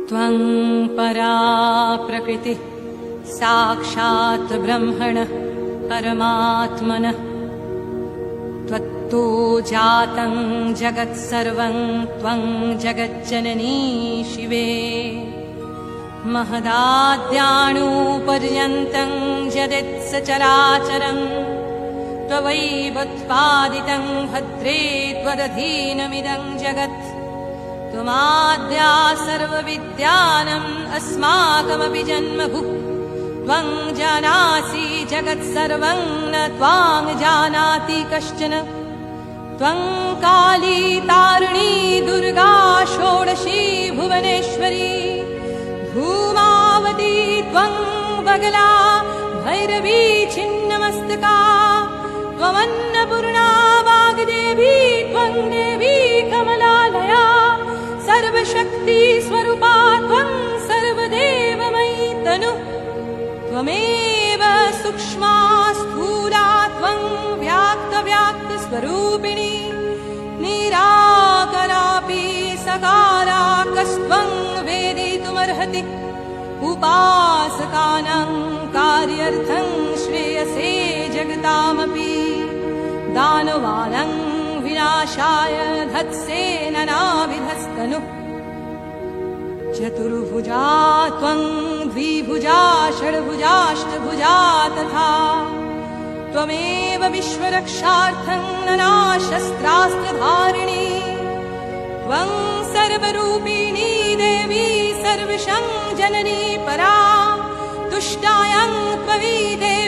त्वं परा प्रकृतिः साक्षात् ब्रह्मणः परमात्मनः त्वत्तो जातं जगत्सर्वं त्वं जगज्जननी शिवे महदाद्याणुपर्यन्तं यदित्सचराचरं त्वयैव उत्पादितं भद्रे त्वदधीनमिदं जगत् त्वमाद्या सर्वविद्यानाम् अस्माकमपि जन्मभूः त्वं जानासि जगत्सर्वं न त्वां जानाति कश्चन त्वं काली तारिणी दुर्गा षोडशी भुवनेश्वरी धूमावती त्वं बगला भैरवी छिन्नमस्तका त्वमन्नपूर्णा वाग्देवी त्वं देवी कमलालया सर्वशक्ति स्वरूपा त्वं सर्वदेवमयी तनु त्वमेव सूक्ष्मा स्थूला त्वं व्याक्तव्याक्तस्वरूपिणी निराकरापि सकारा कस्त्वं वेदितुमर्हति उपासकानां कार्यार्थं श्रेयसे जगतामपि दानवानां विनाशाय धत्से नानाविधस्तनुः चतुर्भुजा त्वं द्विभुजा षड्भुजाष्टभुजा तथा त्वमेव विश्वरक्षार्थं नानाशस्त्रास्त्रधारिणी त्वं सर्वरूपिणी देवी सर्वशं जननी परा तुष्टायां त्वयि देवी